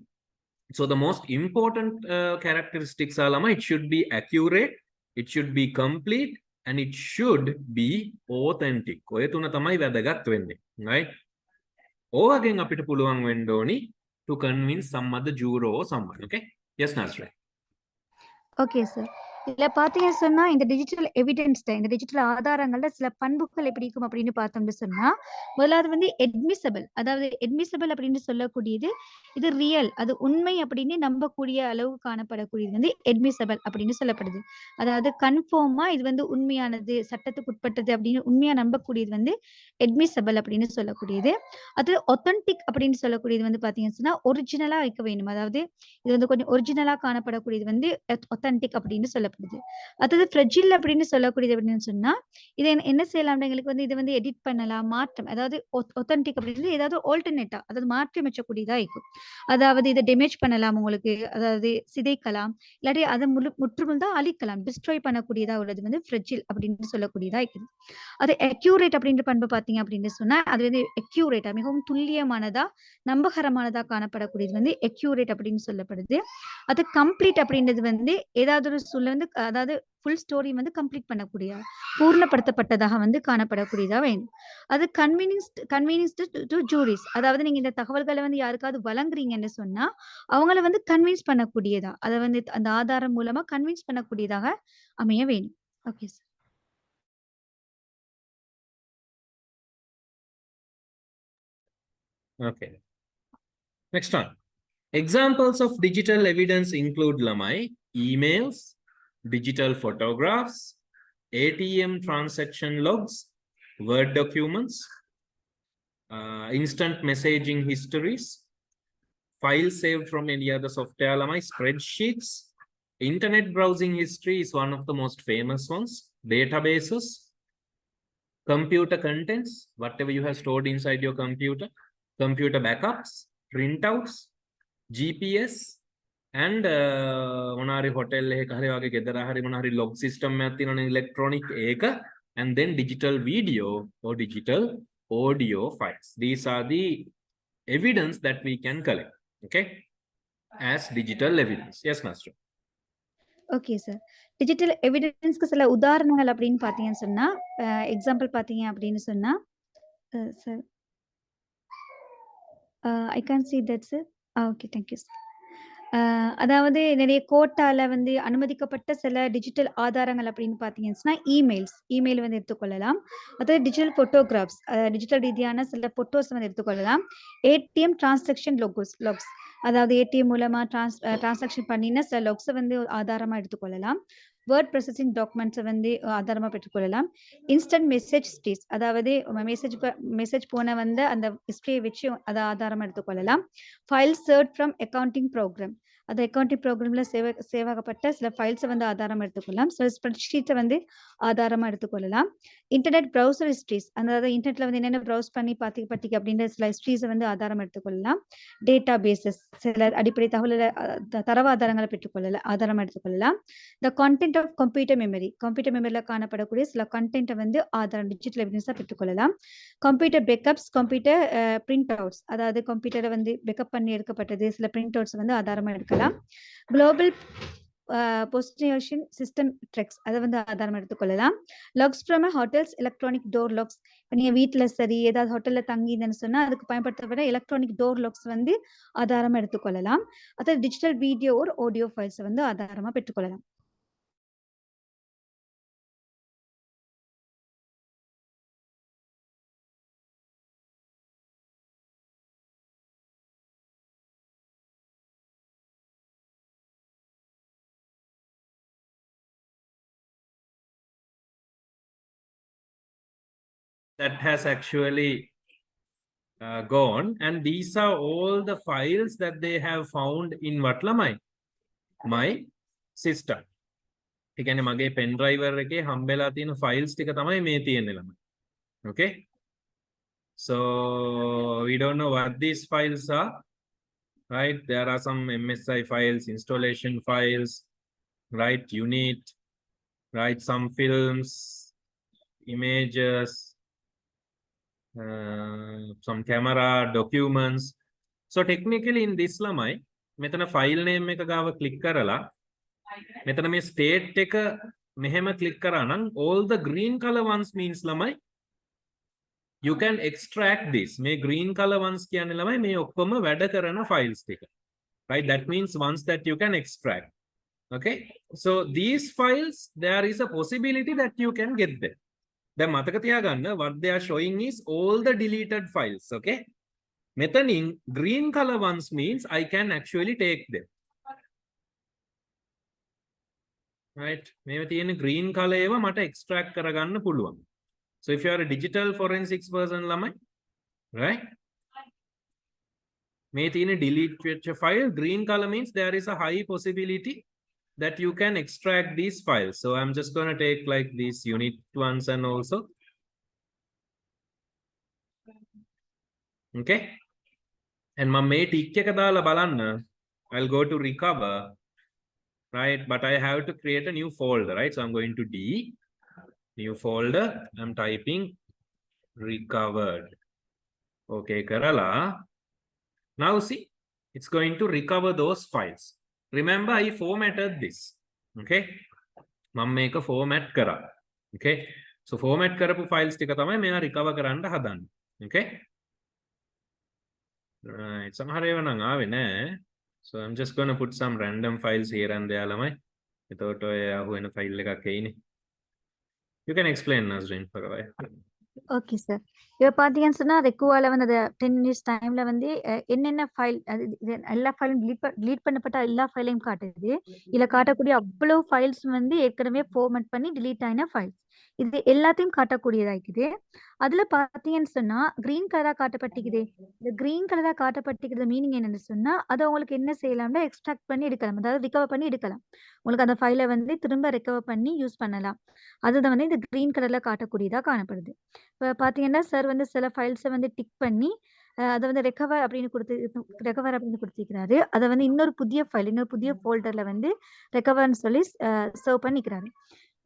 So the most important characteristics are ළමයි it should be accurate, it should be complete and it should be authentic. ඔය තුන තමයි වැදගත් වෙන්නේ. Right? ඕවගෙන් අපිට පුළුවන් වෙන්න ඕනි to convince some other juror or someone. Okay? Yes, Nasra. Okay sir. இதுல பார்த்தீங்கன்னு சொன்னா, இந்த டிஜிட்டல் எவிடன்ஸ்ல இந்த டிஜிட்டல் ஆதாரங்கள்ல சில பண்புகள் எப்படி இருக்கும் அப்படின்னு பார்த்தோம்னு சொன்னா, முதலாவது வந்து அட்மிசபிள். அதாவது அட்மிசபிள் அப்படின்னு சொல்லக்கூடியது, இது ரியல், அது உண்மை அப்படின்னு நம்பக்கூடிய அளவு காணப்படக்கூடியது வந்து அட்மிசபிள் அப்படின்னு சொல்லப்படுது. அதாவது கன்ஃபார்மா இது வந்து உண்மையானது, சட்டத்துக்கு உட்பட்டது அப்படின்னு உண்மையா நம்பக்கூடியது வந்து அட்மிசபிள் அப்படின்னு சொல்லக்கூடியது. அது ஒத்தன்டிக் அப்படின்னு சொல்லக்கூடியது வந்து பார்த்தீங்கன்னு சொன்னா, ஒரிஜினலா இருக்க வேண்டும். அதாவது இது வந்து கொஞ்சம் ஒரிஜினலா காணப்படக்கூடியது வந்து ஒத்தன்டிக் அப்படின்னு சொல்லப்படுது. அதாவது ஃப்ரெஜில் அப்படின்னு சொல்லக்கூடியது அப்படின்னு சொன்னா, இதை என்ன செய்யலாம் எங்களுக்கு வந்து இதை வந்து எடிட் பண்ணலாம், மாற்றம், அதாவது ஒத்தன்டிக் அப்படின்னு ஏதாவது ஆல்டர்னேட்டா, அதாவது மாற்றி அமைச்சக்கூடியதா இருக்கும். அதாவது இதை டேமேஜ் பண்ணலாம் உங்களுக்கு, அதாவது சிதைக்கலாம், இல்லாட்டி அதை முற்றுமுழுதா அழிக்கலாம், டிஸ்ட்ராய் பண்ணக்கூடியதா உள்ளது வந்து ஃப்ரெஜில் அப்படின்னு சொல்லக்கூடியதா இருக்குது. அது அக்யூரேட் அப்படின்ற பண்பு பார்த்தீங்க அப்படின்னு சொன்னா, அது வந்து அக்யூரேட்டா மிகவும் துல்லியமானதா, நம்பகரமானதா காணப்படக்கூடியது வந்து அக்யூரேட் அப்படின்னு சொல்லப்படுது. அது கம்ப்ளீட் அப்படின்றது வந்து ஏதாவது ஒரு சொல்ல வந்து அதாவது ஃபுல் ஸ்டோரி வந்து கம்ப்ளீட் பண்ணக்கூடிய, பூர்ணப்படுத்தப்பட்டதாக வந்து காணப்படக்கூடியதா வேணும். அது கன்வீனியன்ஸ் டு ஜூரிஸ். அதாவது நீங்க இந்த தகவல்களை வந்து யாருக்காவது வழங்குறீங்கன்னு சொன்னா, அவங்கள வந்து கன்வின்ஸ் பண்ணக்கூடியதா, அதை வந்து அந்த ஆதாரம் மூலமா கன்வின்ஸ் பண்ணக்கூடியதாக அமைய வேணும். Okay sir. Okay. Next one. Examples of digital evidence include lamai emails, digital photographs, ATM transaction logs, Word documents, instant messaging histories, files saved from any other software lamai, spreadsheets, internet browsing history is one of the most famous ones, databases, computer contents, whatever you have stored inside your computer, computer backups, printouts, GPS and මොනාරි hotel එකක හරි වගේ ගෙදර හරි මොනාරි log system එකක් තියෙනවනේ electronic ඒක and then digital video or digital audio files. These are the evidence that we can collect, okay, as digital evidence. Yes, Master. Okay sir. Digital எவிடன்ஸ்க்கு சில உதாரணங்கள் அப்படின்னு பார்த்தீங்கன்னு சொன்னா, எக்ஸாம்பிள் பார்த்தீங்க அப்படின்னு சொன்னா, sir I can't see that sir. Okay, thank you sir. அதாவது நிறைய கோட்டால வந்து அனுமதிக்கப்பட்ட சில டிஜிட்டல் ஆதாரங்கள் அப்படின்னு பார்த்தீங்கன்னு சொன்னா, இமெயில் வந்து எடுத்துக்கொள்ளலாம். அதாவது டிஜிட்டல் ஃபோட்டோகிராஃப்ஸ், டிஜிட்டல் ரீதியான சில ஃபோட்டோஸ் வந்து எடுத்துக்கொள்ளலாம். ஏடிஎம் டிரான்சாக்ஷன் லாக்ஸ், அதாவது ஏடிஎம் மூலமா டிரான்சாக்ஷன் பண்ணின சில லாக்ஸை வந்து ஆதாரமா எடுத்துக்கொள்ளலாம். வேர்ட் ப்ராசஸிங் டாக்குமெண்ட்ஸை வந்து ஆதாரமா பெற்றுக்கொள்ளலாம். இன்ஸ்டன்ட் மெசேஜ் ஹிஸ்ட்ரிஸ், அதாவது மெசேஜ் போன வந்து அந்த ஹிஸ்ட்ரியை வச்சு அதை ஆதாரமா எடுத்துக்கொள்ளலாம். File search from accounting program, அது அக்கவுண்டிங் ப்ரோக்ராம்ல சேவ் ஆகப்பட்ட சில ஃபைல்ஸை வந்து ஆதாரமா எடுத்துக்கொள்ளலாம். சில ஸ்ப்ரெட்ஷீட்டை வந்து ஆதாரமா எடுத்துக்கொள்ளலாம். இன்டர்நெட் ப்ரௌசர் ஹிஸ்ட்ரிஸ், அதாவது இன்டர்நெட்ல வந்து என்னென்ன ப்ரௌஸ் பண்ணி பட்டிக்கு அப்படின்ற சில ஹிஸ்ட்ரிஸை வந்து ஆதாரமா எடுத்துக்கொள்ளலாம். டேட்டா பேசஸ், சில அடிப்படை தரவு ஆதாரங்களை பெற்றுக்கொள்ளலாம், ஆதாரமா எடுத்துக்கொள்ளலாம். த கண்டென்ட் ஆஃப் கம்ப்யூட்டர் மெமரியில காணப்படக்கூடிய சில கண்டென்ட்டை வந்து ஆதாரம் டிஜிட்டல் எவிடன்ஸா பெற்றுக்கொள்ளலாம். Computer backups, computer print outs, அதாவது கம்ப்யூட்டரை வந்து பேக்கப் பண்ணி எடுக்கப்பட்டது சில பிரிண்ட் அவுட்ஸ் வந்து ஆதாரமா எடுக்கலாம். குளோபல் பொசிஷன் சிஸ்டம் ட்ரெக்ஸ், அதை வந்து ஆதாரமா எடுத்துக்கொள்ளலாம். Locks from hotels electronic door locks, இப்போ நீங்க வீட்டில் சரி ஏதாவது ஹோட்டல்ல தங்கிதுன்னு சொன்னா அதுக்கு பயன்படுத்தப்பட எலக்ட்ரானிக் டோர் லாக்ஸ் வந்து ஆதாரமா எடுத்துக்கொள்ளலாம். அதாவது டிஜிட்டல் வீடியோ ஒரு ஆடியோ ஃபைல்ஸ் வந்து ஆதாரமா பெற்றுக்கொள்ளலாம். That has actually gone, and these are all the files that they have found in what lamai? My system. ඒ කියන්නේ මගේ pen drive එකේ හම්බෙලා තියෙන files ටික තමයි මේ තියෙන්නේ ළමයි. Okay, so we don't know what these files are, right? There are some MSI files, installation files, right? Unit, right? Some films, images, some camera documents. So technically in this lamai මෙතන file name එක ගාව click කරලා මෙතන මේ state එක මෙහෙම click කරා නම් all the green color ones means lamai you can extract this. මේ green color ones කියන්නේ lamai මේ ඔක්කොම වැඩ කරන files ටික, right? That means ones that you can extract. Okay, so these files there is a possibility that you can get them. දැන් මතක තියාගන්න what they are showing is all the deleted files. Okay, මෙතනින් green color ones means I can actually take them, right? මේ තියෙන green color ඒවා මට extract කරගන්න පුළුවන්. So if you are a digital forensics person ළමයි, right, මේ තියෙන delete වෙච්ච file green color means there is a high possibility that you can extract these files. So I'm just going to take like these unit ones and also, okay, and මම මේ tick එක දාලා බලන්න I'll go to recover, right? But I have to create a new folder, right? So I'm going to D, new folder, I'm typing recovered. Okay, කරලා now see it's going to recover those files. Remember I formatted this. Okay, මම මේක format කරා. Okay, so format කරපු files ටික තමයි මෙයා recover කරන්න හදන්නේ. Okay, right, සමහර ඒවා නම් ආවේ නැහැ. So I'm just going to put some random files here and there ළමයි. එතකොට ඔය අහුවෙන file එකක් එයිනේ. You can explain, Nazreen, பரவாயில்லை. Okay sir. இப்போ பார்த்தீங்கன்னு சொன்னா ரெக்குவால வந்து அந்த 10 மினிட்ஸ் டைம்ல வந்து என்னென்ன ஃபைல் எல்லா ஃபைலும் delete பண்ணப்பட்ட எல்லா ஃபைலையும் காட்டுது. இதுல காட்டக்கூடிய அவ்வளவு ஃபைல்ஸ் வந்து ஏற்கனவே ஃபார்மேட் பண்ணி delete ஆன ஃபைல்ஸ். இது எல்லாத்தையும் காட்டக்கூடியதா இருக்குது. அதுல பார்த்தீங்கன்னு சொன்னா கிரீன் கலரா காட்டப்பட்டிருக்குது. இந்த கிரீன் கலரா காட்டப்பட்டிருக்கிறது மீனிங் என்னன்னு சொன்னா அதை உங்களுக்கு என்ன செய்யலாம்னா எக்ஸ்ட்ராக்ட் பண்ணி எடுக்கலாம், அதாவது ரிகவர் பண்ணி எடுக்கலாம். உங்களுக்கு அந்த ஃபைலை வந்து திரும்ப ரெக்கவர் பண்ணி யூஸ் பண்ணலாம். அதுதான் வந்து இந்த கிரீன் கலர்ல காட்டக்கூடியதா காணப்படுது. இப்போ பார்த்தீங்கன்னா சார் வந்து சில ஃபைல்ஸை வந்து டிக் பண்ணி அதை வந்து ரெக்கவர் அப்படின்னு கொடுத்திருக்கிறாரு. அதை வந்து இன்னொரு புதிய ஃபோல்டர்ல வந்து ரெக்கவர்னு சொல்லி சர்வ் பண்ணிக்கிறாரு.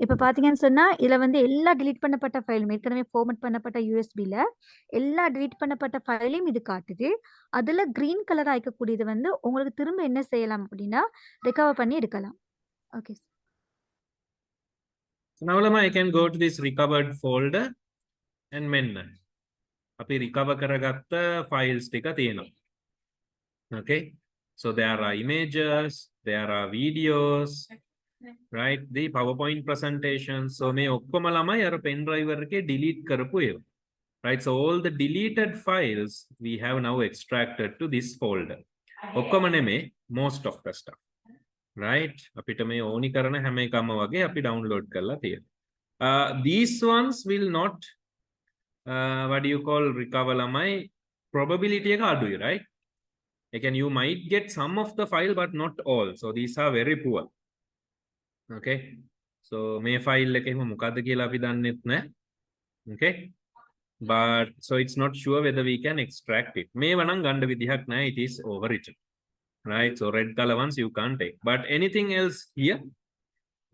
இப்ப பாத்தீங்கன்னு சொன்னா, இதுல வந்து எல்லா டெலீட் பண்ணப்பட்ட ஃபைலும் ஏற்கனவே ஃபார்மட் பண்ணப்பட்ட யூஎஸ்பில எல்லா டெலீட் பண்ணப்பட்ட ஃபைலையும் இது காட்டுது. அதுல கிரீன் கலரா இருக்கக்கூடியது வந்து உங்களுக்கு திரும்ப என்ன செய்யலாம் அப்படின்னா, ரெக்கவர் பண்ணி எடுக்கலாம். Okay. So now I can go to this recovered folder and මෙන්න අපි recover කරගත්ත files ටික තියෙනවා. Okay, so there are images, there are videos, right, the PowerPoint presentations. So මේ ඔක්කොම ළමයි අර pen drive එකේ delete කරපු ඒවා. Right, so all the deleted files we have now extracted to this folder. ඔක්කොම නෙමෙයි, most of the stuff. Right, අපිට මේ ඕනි කරන හැම එකම වගේ අපි download කරලා තියෙනවා. These ones will not what do you call recover lamai probability එක අඩුයි, right? Again, you might get some of the file but not all, so these are very poor. Okay, so මේ file එකේ මොකද්ද කියලා අපි දන්නෙත් නැහැ. Okay, but so it's not sure whether we can extract it. මේව නම් ගන්න විදිහක් නැහැ, it is overwritten, right? So red color ones you can't take, but anything else here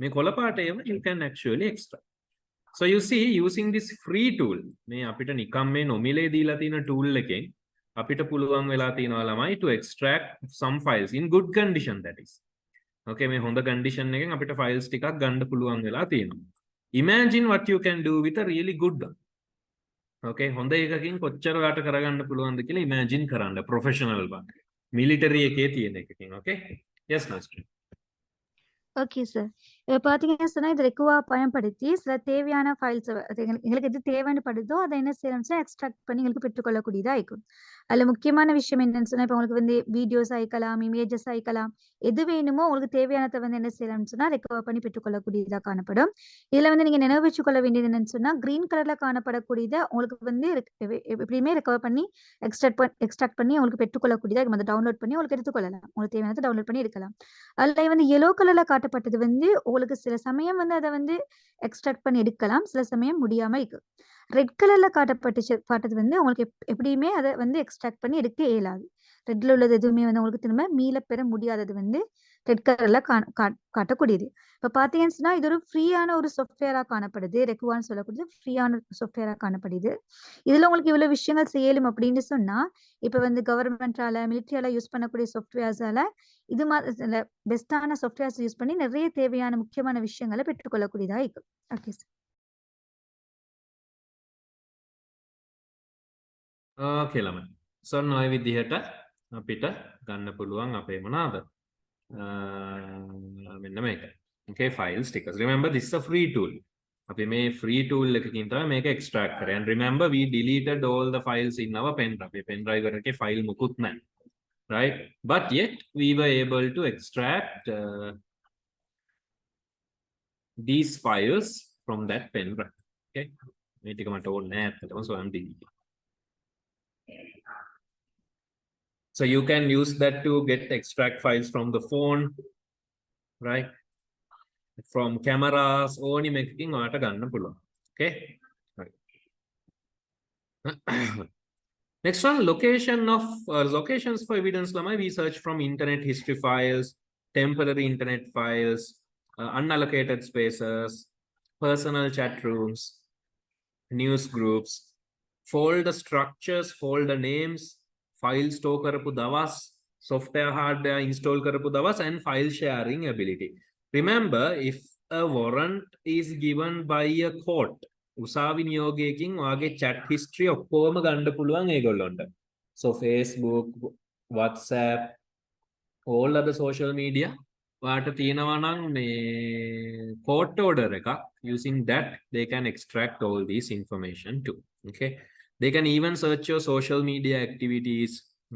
මේ කොළ පාට ඒවා you can actually extract. So you see, using this free tool, මේ අපිට නිකම් මේ නොමිලේ දීලා තියෙන tool එකෙන් අපිට පුළුවන් වෙලා තියෙනවා ළමයි to extract some files in good condition, that is. Okay, මේ හොඳ condition එකෙන් අපිට files ටිකක් ගන්න පුළුවන් වෙලා තියෙනවා. Imagine what you can do with a really good one. Okay, හොඳ එකකින් කොච්චර වාට කරගන්න පුළුවන්ද කියලා imagine කරන්න, professional one. Military එකේ තියෙන එකකින්. Okay, yes Nasri. Okay sir. இப்ப பார்த்தீங்கன்னா சொன்னா, இது ரெக்குவா பயன்படுத்தி சில தேவையான ஃபைல்ஸ் எங்களுக்கு எது தேவைன்னு படுதோ, அத என்ன செய்யலாம்னு சொன்னா எக்ஸ்ட்ராக்ட் பண்ணி எங்களுக்கு பெற்றுக்கொள்ளக்கூடியதா இருக்கும். அதுல முக்கியமான விஷயம் என்னன்னு சொன்னா, இப்ப உங்களுக்கு வந்து வீடியோஸ் அயக்கலாம், இமேஜஸ் அயக்கலாம். எது வேணுமோ உங்களுக்கு தேவையானத வந்து என்ன செய்யலாம்னு சொன்னா, ரெக்கவர் பண்ணி பெற்றுக்கொள்ளக்கூடியதா காணப்படும். இதுல வந்து நீங்க நினைவு வச்சுக்கொள்ள வேண்டியது என்னன்னு சொன்னா, கிரீன் கலர்ல காணப்படக்கூடியத உங்களுக்கு வந்து எப்படியுமே ரெக்கவர் பண்ணி எக்ஸ்ட்ராக்ட் பண்ணி உங்களுக்கு பெற்றுக்கொள்ளக்கூடியதா இருக்கும். அத டவுன்லோட் பண்ணி உங்களுக்கு எடுத்துக்கொள்ளலாம். உங்களுக்கு தேவையானத டவுன்லோட் பண்ணி எடுக்கலாம். அதுல வந்து எல்லோ கலர்ல காட்டப்பட்டது வந்து உங்களுக்கு சில சமயம் வந்து அத வந்து எக்ஸ்ட்ராக்ட் பண்ணி எடுக்கலாம். சில சமயம் முடியாம இருக்கு. ரெட் கலர்ல காட்டது வந்து உங்களுக்கு எப்படியுமே அத வந்து எக்ஸ்ட்ராக்ட் பண்ணி எடுக்க இயலாது. ரெட்ல உள்ளது எதுவுமே வந்து உங்களுக்கு திரும்ப மீள பெற முடியாதது வந்து ரெட் கலர்ல காட்டக்கூடியது. இப்ப பாத்தீங்கன்னு சொன்னா, இது ஒரு ஃப்ரீயான ஒரு சாஃப்ட்வேரா காணப்படுது. ரெக்குவான்னு சொல்லக்கூடியது ஃப்ரீயான சாஃப்ட்வேரா காணப்படுது. இதுல உங்களுக்கு இவ்வளவு விஷயங்கள் செய்யலும் அப்படின்னு சொன்னா, இப்ப வந்து கவர்மெண்டால, மிலிட்டரியால யூஸ் பண்ணக்கூடிய சாஃப்ட்வேர்ஸால இது மாதிரி பெஸ்டான சாஃப்ட்வேர்ஸ் யூஸ் பண்ணி நிறைய தேவையான முக்கியமான விஷயங்களை பெற்றுக்கொள்ளக்கூடியதா இருக்கு. Okay sir. Okay ළමයි. So ඔය විදිහට අපිට ගන්න පුළුවන් අපේ මොනවාද? මෙන්න මේක. Okay, file stickers. Remember, this is a free tool. අපි මේ free tool එකකින් තමයි මේක extract කරේ. And remember, we deleted all the files in our pen drive. pen drive එකේ file මුකුත් නැහැ. Right? But yet we were able to extract these files from that pen drive. Okay? මේ ටික මට ඕනේ නැහැ අතටම, so I'm deleting. So you can use that to get extract files from the phone, right? From cameras, ඕනි මේකකින් ඔයාලට ගන්න පුළුවන්. Okay? Right. Next one, locations for evidence lamai we search from internet history files, temporary internet files, unallocated spaces, personal chat rooms, news groups, folder structures, folder names, file store කරපු දවස්, software hardware install කරපු දවස්, and file sharing ability. Remember, if a warrant is given by a court, උසාවි නියෝගයකින් ඔයාගේ chat history ඔක්කොම ගන්න පුළුවන් ඒගොල්ලොන්ට. So Facebook, WhatsApp, all other social media ඔයාට තියෙනවා නම් මේ court order එකක්, using that they can extract all this information too. Okay, they can even search your social media activities,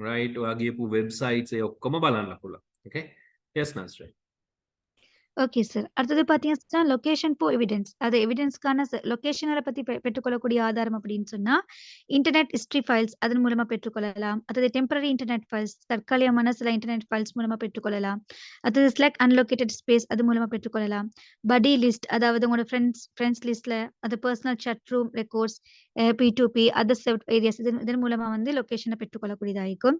right? ඔයාගේ websites ඒ ඔක්කොම බලන්න පුළුවන්. Okay, yes Nasri. Okay sir. அடுத்தது பார்த்தீங்கன்னா, லொகேஷன் ஃபார் எவிடன்ஸ். அது எவிடன்ஸ்க்கான லொகேஷனை பத்தி பெற்றுக்கொள்ளக்கூடிய ஆதாரம் அப்படின்னு சொன்னா, இன்டர்நெட் ஹிஸ்டரி ஃபைல்ஸ் அதன் மூலமா பெற்றுக்கொள்ளலாம். அடுத்தது டெம்பரரி இன்டர்நெட் ஃபைல்ஸ், தற்காலிகமான சில இன்டர்நெட் ஃபைல்ஸ் மூலமா பெற்றுக்கொள்ளலாம். அடுத்தது செலக்ட் அன்லோகேட்டட் ஸ்பேஸ், அது மூலமா பெற்றுக்கொள்ளலாம். படி லிஸ்ட், அதாவது உங்களோட ஃப்ரெண்ட்ஸ் லிஸ்ட்ல அது personal chat room records, P2P, other served areas இதன் மூலமா வந்து லொகேஷனை பெற்றுக்கொள்ளக்கூடியதா இருக்கும்.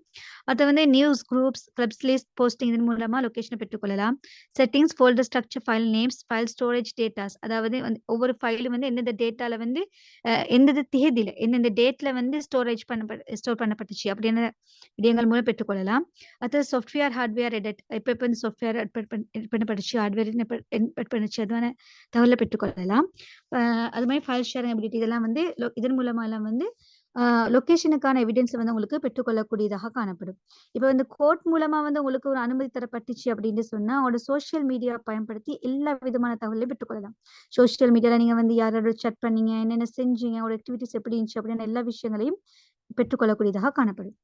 அது வந்து news groups, clubs list, posting இதன் மூலமா லொகேஷனை பெற்றுக்கொள்ளலாம். Settings, folder structure, file names, file storage datas. அதாவது வந்து ஒவ்வொரு ஃபைலும் வந்து எந்தெந்த டேட்டால வந்து எந்தெந்த தேதியில, எந்தெந்த டேட்ல வந்து ஸ்டோர் பண்ணப்பட்டுச்சு அப்படின்ற விடயங்கள் மூலம் பெற்றுக்கொள்ளலாம். அடுத்தது சாஃப்ட்வேர், ஹார்ட்வேர் எடிட். எப்ப இந்த சாஃப்ட்வேர் எடிட் பண்ணப்பட்டுச்சு, ஹார்ட்வேர் எடிட் பண்ணுச்சு அதுவான தகவல பெற்றுக்கொள்ளலாம். அது மாதிரி ஃபைல் ஷேரிங் எபிலிட்டி இதெல்லாம் வந்து இதன் மூலமா எல்லாம் வந்து லொகேஷனுக்கான எவிடன்ஸ் வந்து உங்களுக்கு பெற்றுக்கொள்ளக்கூடியதாக காணப்படும். இப்ப வந்து கோர்ட் மூலமா வந்து உங்களுக்கு ஒரு அனுமதி தரப்பட்டுச்சு அப்படின்னு சொன்னா, உங்களோட சோசியல் மீடியா பயன்படுத்தி எல்லா விதமான தகவலையும் பெற்றுக்கொள்ளலாம். சோசியல் மீடியால நீங்க வந்து யாரோட சாட் பண்ணீங்க, என்னென்ன செஞ்சீங்க, உங்களோட ஆக்டிவிட்டீஸ் எப்படி இருந்துச்சு அப்படின்னு எல்லா விஷயங்களையும் பெற்றுக்கொள்ளக்கூடியதாக காணப்படும்.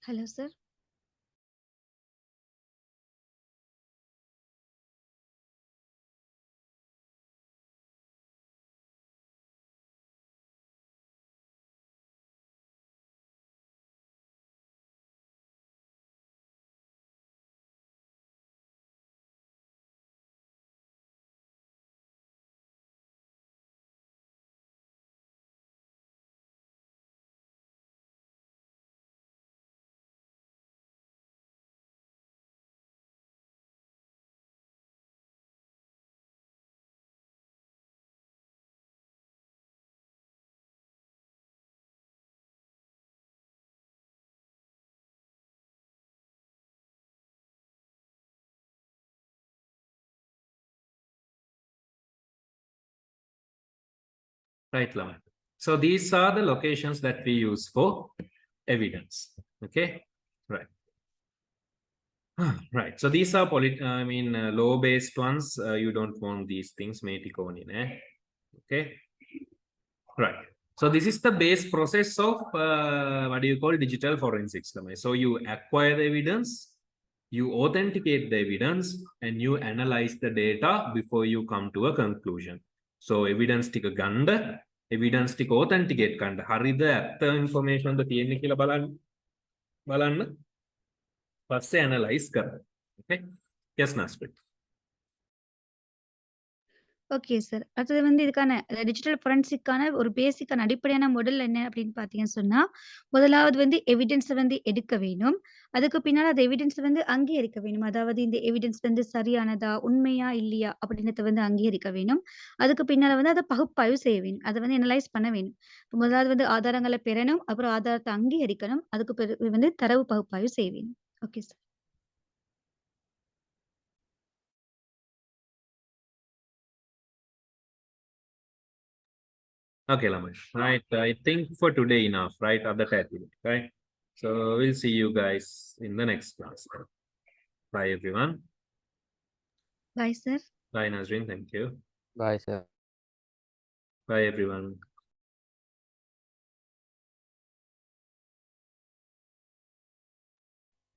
Hello sir. Right, Laman. So these are the locations that we use for evidence. Okay, right. Right. So these are law-based ones. You don't want these things. Okay. Right. So this is the base process of what do you call digital forensics. So you acquire the evidence, you authenticate the evidence, and you analyze the data before you come to a conclusion. So evidence ටික ගන්න, evidence ටික authenticate කරන්න. හරිද ඇත්ත information ද තියෙන්නේ කියලා බලන්න. පස්සේ analyze කරන්න. Okay? Yes, Nasrit. Okay sir. அடுத்தது வந்து இதுக்கான டிஜிட்டல் ஃபோரன்சிக்கான ஒரு பேசிக்கான அடிப்படையான மாடல் என்ன அப்படின்னு பார்த்தீங்கன்னு சொன்னா, முதலாவது வந்து எவிடன்ஸ வந்து எடுக்க வேணும். அதுக்கு பின்னால அந்த எவிடன்ஸ வந்து அங்கீகரிக்க வேணும். அதாவது இந்த எவிடன்ஸ் வந்து சரியானதா, உண்மையா, இல்லையா அப்படின்றத வந்து அங்கீகரிக்க வேணும். அதுக்கு பின்னால வந்து அத பகுப்பாய்வு செய்ய வேணும். அத வந்து அனலைஸ் பண்ண வேணும். முதலாவது வந்து ஆதாரங்கள பெறணும். அப்புறம் ஆதாரத்த அங்கீகரிக்கணும். அதுக்கு பிறகு வந்து தரவு பகுப்பாய்வு செய்ய வேணும். Okay sir. Okay, Lamesh. Right. I think for today enough, right? Other title, right? So we'll see you guys in the next class. Bye, everyone. Bye, sir. Bye, Nazreen. Thank you. Bye, sir. Bye, everyone.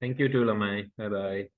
Thank you too, Lamai. Bye bye.